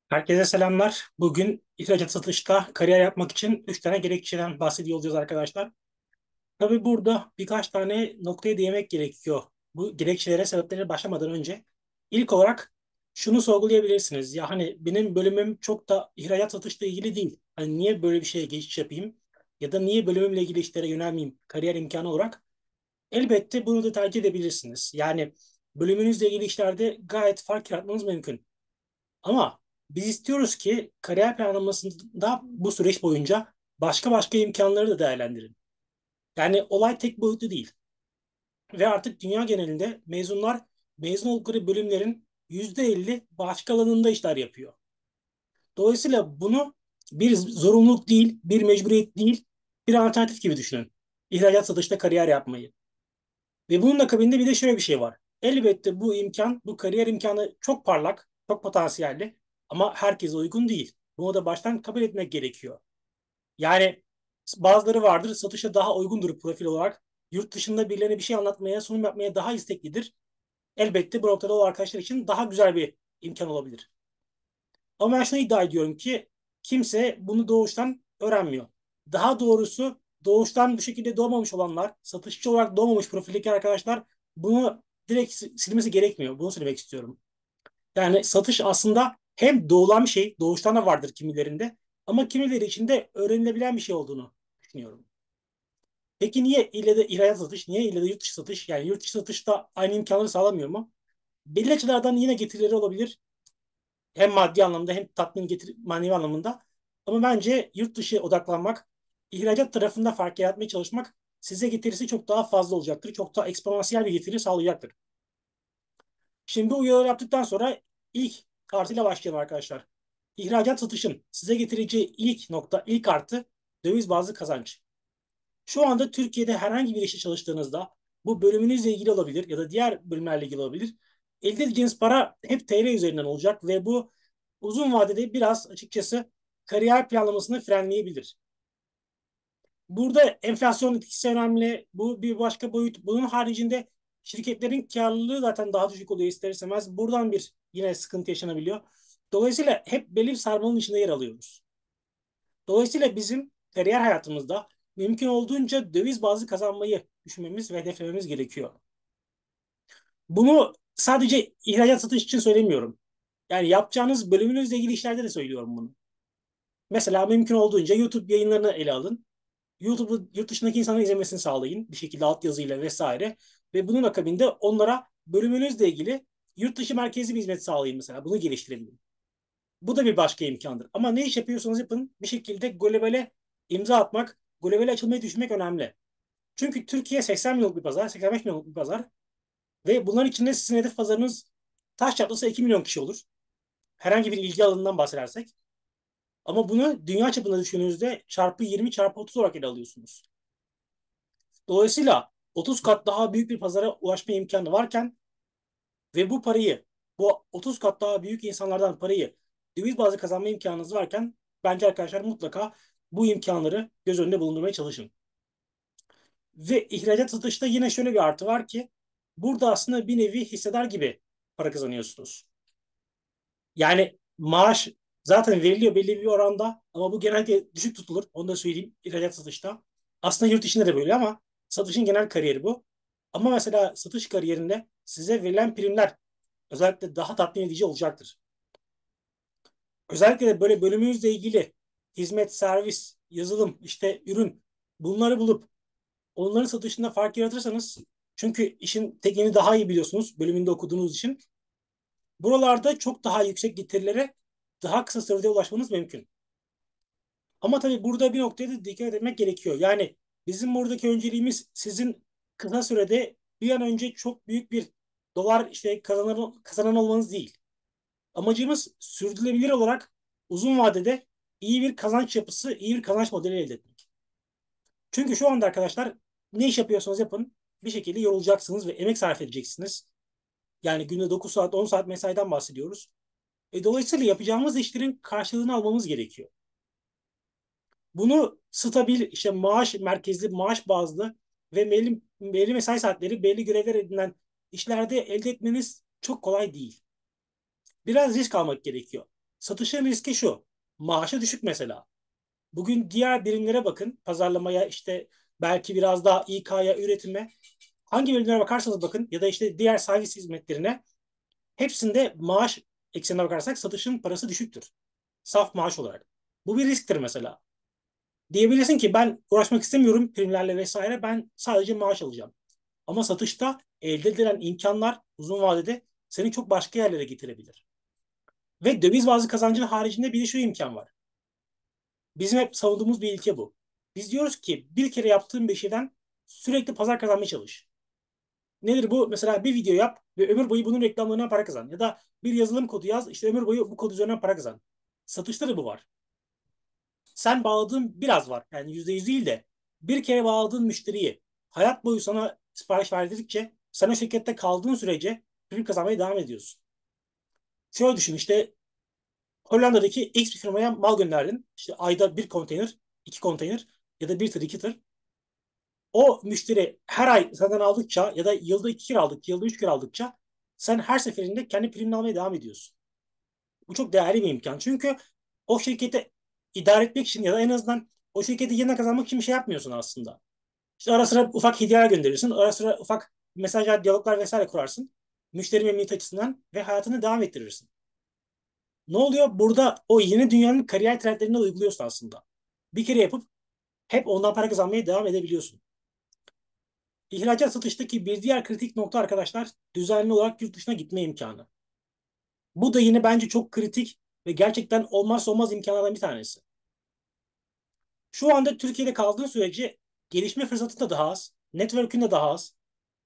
Herkese selamlar. Bugün ihracat satışta kariyer yapmak için 3 tane gerekçeden bahsediyor olacağız arkadaşlar. Tabii burada birkaç tane noktaya değinmek gerekiyor. Bu gerekçelere, sebeplere başlamadan önce. İlk olarak şunu sorgulayabilirsiniz. Ya hani benim bölümüm çok da ihracat satışla ilgili değil. Hani niye böyle bir şeye geçiş yapayım? Ya da niye bölümümle ilgili işlere yönelmeyeyim kariyer imkanı olarak? Elbette bunu da tercih edebilirsiniz. Yani bölümünüzle ilgili işlerde gayet fark yaratmanız mümkün. Ama biz istiyoruz ki kariyer planlamasında bu süreç boyunca başka imkanları da değerlendirin. Yani olay tek boyutlu değil. Ve artık dünya genelinde mezunlar mezun oldukları bölümlerin %50 başka alanında işler yapıyor. Dolayısıyla bunu bir zorunluluk değil, bir mecburiyet değil, bir alternatif gibi düşünün. İhracat satışta kariyer yapmayı. Ve bunun akabinde bir de şöyle bir şey var. Elbette bu imkan, bu kariyer imkanı çok parlak, çok potansiyelli ama herkese uygun değil. Bunu da baştan kabul etmek gerekiyor. Yani bazıları vardır, satışa daha uygundur profil olarak. Yurt dışında birilerine bir şey anlatmaya, sunum yapmaya daha isteklidir. Elbette bu noktada o arkadaşlar için daha güzel bir imkan olabilir. Ama ben şunu iddia ediyorum ki kimse bunu doğuştan öğrenmiyor. Daha doğrusu doğuştan bu şekilde doğmamış olanlar, satışçı olarak doğmamış profildeki arkadaşlar bunu direkt silmesi gerekmiyor. Bunu söylemek istiyorum. Yani satış aslında hem doğulan bir şey, doğuştan da vardır kimilerinde ama kimileri için de öğrenilebilen bir şey olduğunu düşünüyorum. Peki niye ille de ihracat satış, niye ille de yurt dışı satış? Yani yurt dışı satışta aynı imkanları sağlamıyor mu? Belli açılardan yine getirileri olabilir. Hem maddi anlamda hem tatmin getir manevi anlamında. Ama bence yurt dışı odaklanmak, ihracat tarafında fark yaratmaya çalışmak size getirisi çok daha fazla olacaktır. Çok daha eksponansiyel bir getiri sağlayacaktır. Şimdi bu uyarıları yaptıktan sonra ilk artıyla başlayalım arkadaşlar. İhracat satışın size getireceği ilk nokta, ilk artı döviz bazlı kazanç. Şu anda Türkiye'de herhangi bir işte çalıştığınızda bu bölümünüzle ilgili olabilir ya da diğer bölümlerle ilgili olabilir. Elde edeceğiniz para hep TL üzerinden olacak ve bu uzun vadede biraz açıkçası kariyer planlamasını frenleyebilir. Burada enflasyon etkisi önemli. Bu bir başka boyut. Bunun haricinde şirketlerin karlılığı zaten daha düşük oluyor ister istemez. Buradan bir yine sıkıntı yaşanabiliyor. Dolayısıyla hep belli bir sarmalın içinde yer alıyoruz. Dolayısıyla bizim kariyer hayatımızda mümkün olduğunca döviz bazlı kazanmayı düşünmemiz ve hedeflememiz gerekiyor. Bunu sadece ihracat satış için söylemiyorum. Yani yapacağınız bölümünüzle ilgili işlerde de söylüyorum bunu. Mesela mümkün olduğunca YouTube yayınlarını ele alın. YouTube'u yurt dışındaki insanların izlemesini sağlayın. Bir şekilde altyazıyla vesaire. Ve bunun akabinde onlara bölümünüzle ilgili yurt dışı merkezli bir hizmet sağlayın mesela. Bunu geliştirebilin. Bu da bir başka imkandır. Ama ne iş yapıyorsanız yapın bir şekilde globale imza atmak, globale açılmayı düşünmek önemli. Çünkü Türkiye 80 milyonluk bir pazar, 85 milyonluk bir pazar ve bunların içinde sizin hedef pazarınız taş çatlasa 2 milyon kişi olur. Herhangi bir ilgi alanından bahsedersek. Ama bunu dünya çapında düşündüğünüzde çarpı 20 çarpı 30 olarak ele alıyorsunuz. Dolayısıyla 30 kat daha büyük bir pazara ulaşma imkanı varken ve bu parayı, bu 30 kat daha büyük insanlardan parayı döviz bazlı kazanma imkanınız varken bence arkadaşlar mutlaka bu imkanları göz önünde bulundurmaya çalışın. Ve ihracat satışta yine şöyle bir artı var ki burada aslında bir nevi hissedar gibi para kazanıyorsunuz. Yani maaş zaten veriliyor belli bir oranda ama bu genelde düşük tutulur. Onu da söyleyeyim ihracat satışta. Aslında yurt içinde de böyle ama satışın genel kariyeri bu. Ama mesela satış kariyerinde size verilen primler özellikle daha tatmin edici olacaktır. Özellikle de böyle bölümünüzle ilgili hizmet, servis, yazılım, işte ürün bunları bulup onların satışında fark yaratırsanız çünkü işin tekniğini daha iyi biliyorsunuz bölümünde okuduğunuz için. Buralarda çok daha yüksek getirilere daha kısa sürede ulaşmanız mümkün. Ama tabii burada bir noktaya da dikkat etmek gerekiyor. Yani bizim buradaki önceliğimiz sizin kısa sürede bir an önce çok büyük bir dolar işte kazanan olmanız değil. Amacımız sürdürülebilir olarak uzun vadede iyi bir kazanç yapısı, iyi bir kazanç modeli elde etmek. Çünkü şu anda arkadaşlar ne iş yapıyorsanız yapın bir şekilde yorulacaksınız ve emek sarf edeceksiniz. Yani günde 9 saat, 10 saat mesaiden bahsediyoruz. Dolayısıyla yapacağımız işlerin karşılığını almamız gerekiyor. Bunu stabil işte maaş merkezli, maaş bazlı ve belli mesai saatleri, belli görevler edinen işlerde elde etmeniz çok kolay değil. Biraz risk almak gerekiyor. Satışın riski şu. Maaşı düşük mesela. Bugün diğer birimlere bakın. Pazarlamaya, işte belki biraz daha İK'ya, üretime. Hangi birimlere bakarsanız bakın ya da işte diğer servis hizmetlerine, hepsinde maaş eksenine bakarsak satışın parası düşüktür. Saf maaş olarak. Bu bir risktir mesela. Diyebilirsin ki ben uğraşmak istemiyorum primlerle vesaire, ben sadece maaş alacağım. Ama satışta elde edilen imkanlar uzun vadede seni çok başka yerlere getirebilir. Ve döviz bazı kazancın haricinde bir de şu imkan var. Bizim hep savunduğumuz bir ilke bu. Biz diyoruz ki bir kere yaptığın bir şeyden sürekli pazar kazanmaya çalış. Nedir bu? Mesela bir video yap ve ömür boyu bunun reklamlarına para kazan. Ya da bir yazılım kodu yaz, işte ömür boyu bu kod üzerinden para kazan. Satışta da bu var. Sen bağladığın biraz var. Yani %100 değil de bir kere bağladığın müşteriyi hayat boyu sana sipariş verdirdikçe sen o şirkette kaldığın sürece prim kazanmaya devam ediyorsun. Şöyle düşün, işte Hollanda'daki X bir firmaya mal gönderdin. İşte ayda bir konteyner, iki konteyner ya da bir tır, iki tır. O müşteri her ay senden aldıkça ya da yılda iki kere aldıkça, yılda üç kere aldıkça sen her seferinde kendi primini almaya devam ediyorsun. Bu çok değerli bir imkan. Çünkü o şirketi idare etmek için ya da en azından o şirketi yeniden kazanmak için bir şey yapmıyorsun aslında. İşte ara sıra ufak hediyeler gönderirsin. Ara sıra ufak mesajlar, diyaloglar vesaire kurarsın. Müşteri memnuniyeti açısından ve hayatını devam ettirirsin. Ne oluyor? Burada o yeni dünyanın kariyer trendlerini uyguluyorsun aslında. Bir kere yapıp hep ondan para kazanmaya devam edebiliyorsun. İhracat satıştaki bir diğer kritik nokta arkadaşlar, düzenli olarak yurt dışına gitme imkanı. Bu da yine bence çok kritik ve gerçekten olmazsa olmaz imkanlardan bir tanesi. Şu anda Türkiye'de kaldığın sürece gelişme fırsatın da daha az, network'ün de daha az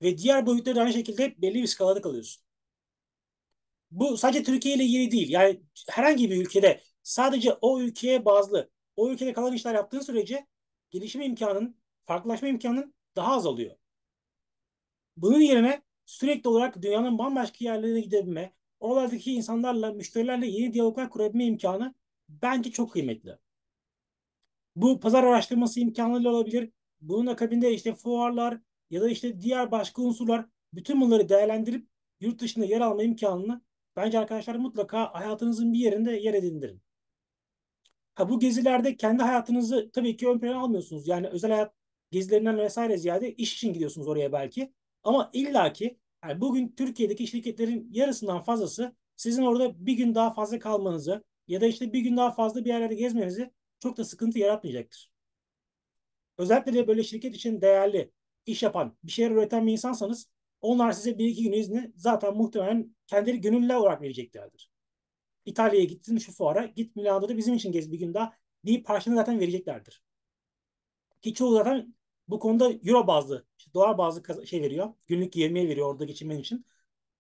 ve diğer boyutları da aynı şekilde belli bir skalada kalıyorsun. Bu sadece Türkiye ile ilgili değil. Yani herhangi bir ülkede sadece o ülkeye bazlı, o ülkede kalan işler yaptığın sürece gelişme imkanın, farklılaşma imkanın daha az oluyor. Bunun yerine sürekli olarak dünyanın bambaşka yerlerine gidebilme, oralardaki insanlarla, müşterilerle yeni diyaloglar kurabilme imkanı bence çok kıymetli. Bu pazar araştırması imkanıyla olabilir. Bunun akabinde işte fuarlar ya da işte diğer başka unsurlar, bütün bunları değerlendirip yurt dışında yer alma imkanını bence arkadaşlar mutlaka hayatınızın bir yerinde yer edindirin. Ha, bu gezilerde kendi hayatınızı tabii ki ön plana almıyorsunuz. Yani özel hayat gezilerinden vesaire ziyade iş için gidiyorsunuz oraya belki. Ama illaki yani bugün Türkiye'deki şirketlerin yarısından fazlası sizin orada bir gün daha fazla kalmanızı ya da işte bir gün daha fazla bir yerlerde gezmenizi çok da sıkıntı yaratmayacaktır. Özellikle de böyle şirket için değerli iş yapan, bir şeyler üreten bir insansanız onlar size bir iki gün izni zaten muhtemelen kendileri gönüllü olarak vereceklerdir. İtalya'ya gittin şu fuara, git Milano'da da bizim için gez bir gün daha deyip parçanı zaten vereceklerdir. Ki çoğu zaten bu konuda euro bazlı, işte dolar bazlı şey veriyor. Günlük yemeği veriyor orada geçinmen için.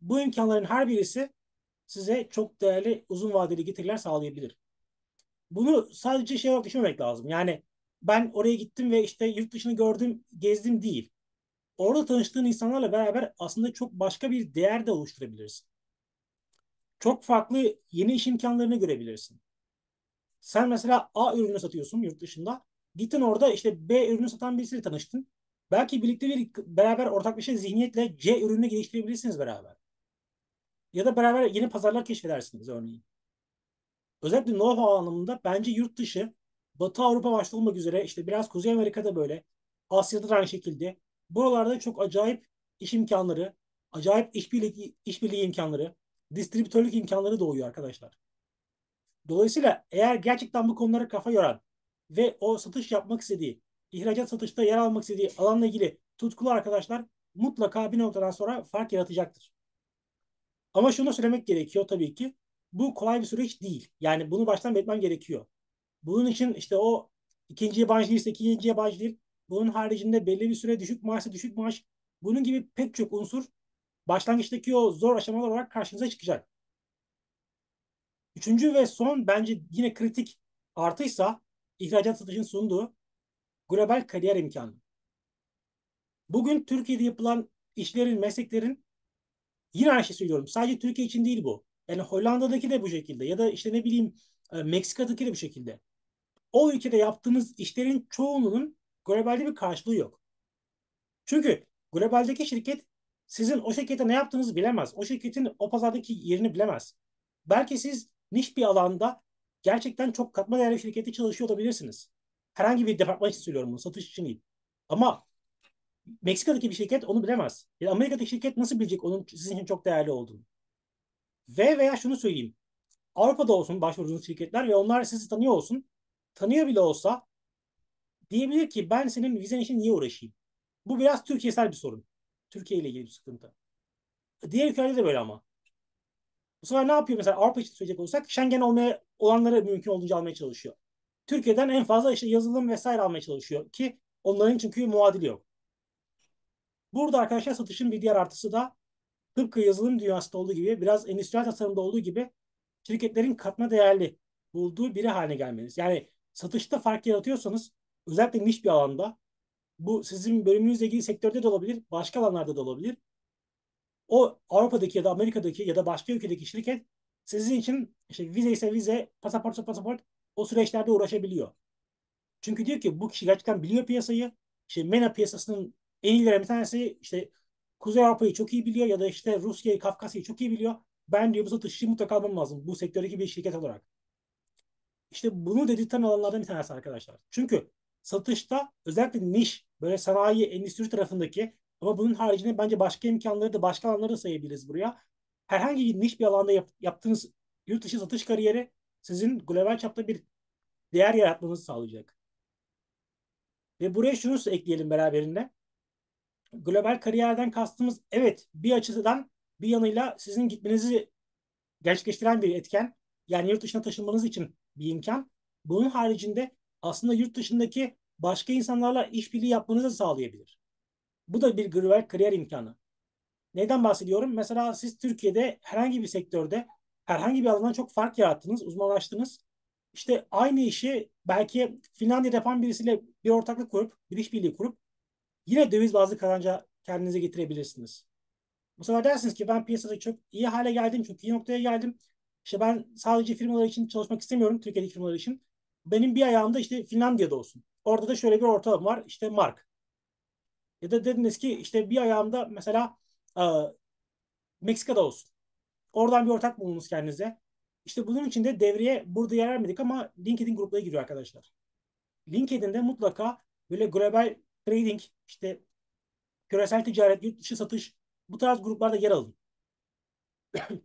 Bu imkanların her birisi size çok değerli uzun vadeli getiriler sağlayabilir. Bunu sadece şey olarak düşünmemek lazım. Yani ben oraya gittim ve işte yurt dışını gördüm, gezdim değil. Orada tanıştığın insanlarla beraber aslında çok başka bir değer de oluşturabilirsin. Çok farklı yeni iş imkanlarını görebilirsin. Sen mesela A ürünü satıyorsun yurt dışında. Gittin orada işte B ürünü satan birisiyle tanıştın. Belki birlikte bir beraber ortaklaşa zihniyetle C ürünü geliştirebilirsiniz beraber. Ya da beraber yeni pazarlar keşfedersiniz örneğin. Özellikle know-how anlamında bence yurt dışı, Batı Avrupa başta olmak üzere işte biraz Kuzey Amerika'da böyle, Asya'da da aynı şekilde. Buralarda çok acayip iş imkanları, acayip işbirliği imkanları, distribütörlük imkanları doğuyor arkadaşlar. Dolayısıyla eğer gerçekten bu konulara kafa yoran ve o satış yapmak istediği, ihracat satışta yer almak istediği alanla ilgili tutkulu arkadaşlar mutlaka bir noktadan sonra fark yaratacaktır. Ama şunu söylemek gerekiyor tabii ki. Bu kolay bir süreç değil. Yani bunu baştan belirtmem gerekiyor. Bunun için işte o ikinci yabancı dil ise ikinci yabancı dil, bunun haricinde belli bir süre düşük maaşsa düşük maaş, bunun gibi pek çok unsur başlangıçtaki o zor aşamalar olarak karşınıza çıkacak. Üçüncü ve son bence yine kritik artıysa ihracat satışın sunduğu global kariyer imkanı. Bugün Türkiye'de yapılan işlerin, mesleklerin, yine aynı şey söylüyorum. Sadece Türkiye için değil bu. Yani Hollanda'daki de bu şekilde ya da işte ne bileyim Meksika'daki de bu şekilde. O ülkede yaptığınız işlerin çoğunluğunun globalde bir karşılığı yok. Çünkü globaldeki şirket sizin o şirkete ne yaptığınızı bilemez. O şirketin o pazardaki yerini bilemez. Belki siz niş bir alanda gerçekten çok katma değerli bir şirkette çalışıyor olabilirsiniz. Herhangi bir departman için söylüyorum bunu, satış için değil. Ama Meksika'daki bir şirket onu bilemez. Ya Amerika'daki şirket nasıl bilecek onun sizin için çok değerli olduğunu? Ve veya şunu söyleyeyim. Avrupa'da olsun başvurduğunuz şirketler ve onlar sizi tanıyor olsun. Tanıyor bile olsa diyebilir ki ben senin vizen için niye uğraşayım? Bu biraz Türkiye'sel bir sorun. Türkiye ile ilgili bir sıkıntı. Diğer ülkelerde de böyle ama. Bu sefer ne yapıyor mesela Avrupa için söyleyecek olursak Schengen olmaya olanları mümkün olduğunca almaya çalışıyor. Türkiye'den en fazla işte yazılım vesaire almaya çalışıyor ki onların çünkü muadili yok. Burada arkadaşlar satışın bir diğer artısı da tıpkı yazılım dünyasında olduğu gibi biraz endüstriyel tasarımda olduğu gibi şirketlerin katma değerli bulduğu biri haline gelmeniz. Yani satışta fark yaratıyorsanız özellikle niş bir alanda bu sizin bölümünüzle ilgili sektörde de olabilir, başka alanlarda da olabilir. O Avrupa'daki ya da Amerika'daki ya da başka ülkedeki şirket sizin için işte vize ise vize, pasaportsa pasaport o süreçlerde uğraşabiliyor. Çünkü diyor ki bu kişi gerçekten biliyor piyasayı. İşte MENA piyasasının en iyilerinden bir tanesi işte Kuzey Avrupa'yı çok iyi biliyor ya da işte Rusya'yı, Kafkasya'yı çok iyi biliyor. Ben diyor bu satışçıyı mutlaka almam lazım bu sektördeki bir şirket olarak. İşte bunu dedirten alanlardan bir tanesi arkadaşlar. Çünkü satışta özellikle niş, böyle sanayi, endüstri tarafındaki ama bunun haricinde bence başka imkanları da başka alanları da sayabiliriz buraya. Herhangi bir niş bir alanda yaptığınız yurt dışı satış kariyeri sizin global çapta bir değer yaratmanızı sağlayacak. Ve buraya şunu ekleyelim beraberinde. Global kariyerden kastımız evet bir açıdan bir yanıyla sizin gitmenizi gerçekleştiren bir etken. Yani yurt dışına taşınmanız için bir imkan. Bunun haricinde aslında yurt dışındaki başka insanlarla işbirliği yapmanızı da sağlayabilir. Bu da bir global kariyer imkanı. Neden bahsediyorum? Mesela siz Türkiye'de herhangi bir sektörde herhangi bir alandan çok fark yarattınız, uzmanlaştınız. İşte aynı işi belki Finlandiya'da yapan birisiyle bir ortaklık kurup, bir işbirliği kurup yine döviz bazlı kazanca kendinize getirebilirsiniz. Bu sefer dersiniz ki ben piyasada çok iyi hale geldim, çok iyi noktaya geldim. İşte ben sadece firmalar için çalışmak istemiyorum, Türkiye'deki firmalar için. Benim bir ayağım da işte Finlandiya'da olsun. Orada da şöyle bir ortalama var, işte mark. Ya da dediniz ki işte bir ayağımda mesela e, Meksika'da olsun. Oradan bir ortak bulunuz kendinize. İşte bunun için de devreye burada yer vermedik ama LinkedIn gruplara giriyor arkadaşlar. LinkedIn'de mutlaka böyle global trading, işte küresel ticaret, yurt dışı satış bu tarz gruplarda yer alın.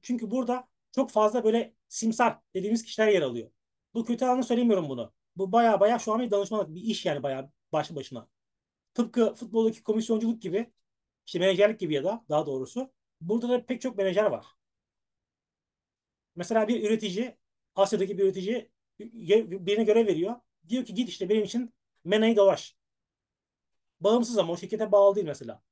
Çünkü burada çok fazla böyle simsar dediğimiz kişiler yer alıyor. Bu kötü anlamda söylemiyorum bunu. Bu baya baya şu an bir danışmanlık bir iş yani baya başlı başına. Tıpkı futboldaki komisyonculuk gibi işte menajerlik gibi ya da daha doğrusu burada da pek çok menajer var. Mesela bir üretici Asya'daki bir üretici birine görev veriyor. Diyor ki git işte benim için MENA'yı dolaş. Bağımsız ama o şirkete bağlı değil mesela.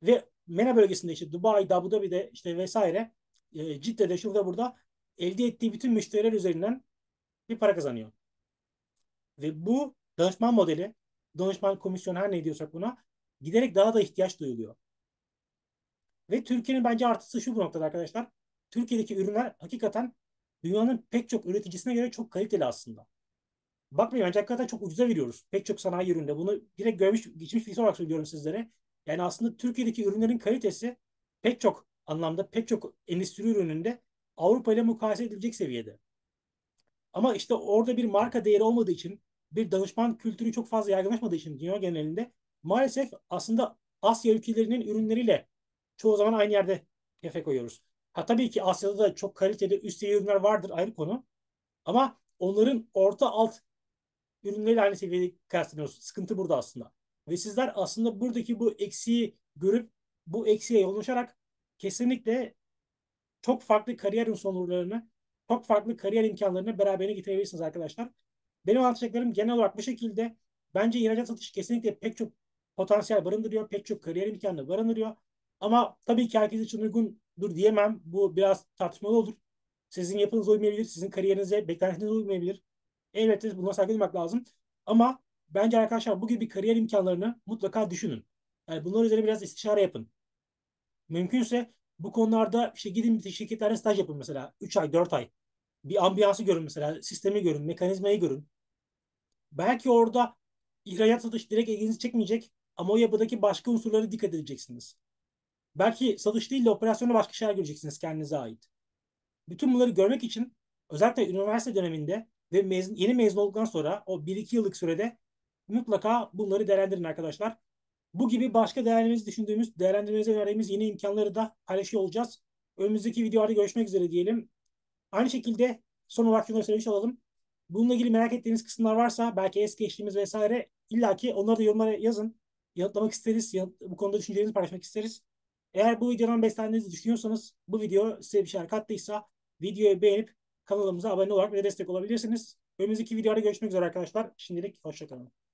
Ve MENA bölgesinde işte Dubai, Abu Dhabi'de işte vesaire Cidde'de şurada burada elde ettiği bütün müşteriler üzerinden bir para kazanıyor. Ve bu danışman modeli, danışman komisyon her ne diyorsak buna giderek daha da ihtiyaç duyuluyor. Ve Türkiye'nin bence artısı şu bu noktada arkadaşlar. Türkiye'deki ürünler hakikaten dünyanın pek çok üreticisine göre çok kaliteli aslında. Bakmayın bence hakikaten çok ucuza veriyoruz. Pek çok sanayi üründe. Bunu direkt görmüş, geçmiş bilgi olarak söylüyorum sizlere. Yani aslında Türkiye'deki ürünlerin kalitesi pek çok anlamda, pek çok endüstri ürününde Avrupa ile mukayese edilecek seviyede. Ama işte orada bir marka değeri olmadığı için, bir danışman kültürü çok fazla yaygınlaşmadığı için dünya genelinde maalesef aslında Asya ülkelerinin ürünleriyle çoğu zaman aynı yerde kefe koyuyoruz. Ha tabii ki Asya'da da çok kaliteli üst seviye ürünler vardır ayrı konu. Ama onların orta alt ürünleriyle aynı seviyede kıyaslıyoruz. Sıkıntı burada aslında. Ve sizler aslında buradaki bu eksiği görüp bu eksiğe yoğunlaşarak kesinlikle çok farklı kariyer unsurlarını, çok farklı kariyer imkanlarını beraberine getirebilirsiniz arkadaşlar. Benim anlatacaklarım genel olarak bu şekilde. Bence ihracat satışı kesinlikle pek çok potansiyel barındırıyor, pek çok kariyer imkanı barındırıyor. Ama tabii ki herkes için uygundur diyemem. Bu biraz tartışmalı olur. Sizin yapınıza uymayabilir, sizin kariyerinize, beklentinize uymayabilir. Elbette buna saygı duymak lazım. Ama bence arkadaşlar bu gibi kariyer imkanlarını mutlaka düşünün. Yani bunlar üzerine biraz istişare yapın. Mümkünse bu konularda işte gidin bir şirketlerde staj yapın mesela. 3 ay, 4 ay. Bir ambiyansı görün mesela. Sistemi görün, mekanizmayı görün. Belki orada ihracat satış direkt ilginizi çekmeyecek ama o yapıdaki başka unsurlara dikkat edeceksiniz. Belki satış değil de operasyonda başka şeyler göreceksiniz kendinize ait. Bütün bunları görmek için Özellikle üniversite döneminde ve yeni mezun olduktan sonra o bir iki yıllık sürede mutlaka bunları değerlendirin arkadaşlar. Bu gibi başka değerlendirmemize verdiğimiz yeni imkanları da paylaşıyor olacağız. Önümüzdeki videolarda görüşmek üzere diyelim. Aynı şekilde son olarak şunu da söylemiş olalım. Bununla ilgili merak ettiğiniz kısımlar varsa belki es geçtiğimiz vesaire illaki onları da yorumlara yazın. Yanıtlamak isteriz. Bu konuda düşüncelerinizi paylaşmak isteriz. Eğer bu videodan beslendiğinizi düşünüyorsanız, bu video size bir şeyler kattıysa videoyu beğenip kanalımıza abone olarak bize destek olabilirsiniz. Önümüzdeki videoda görüşmek üzere arkadaşlar. Şimdilik hoşçakalın.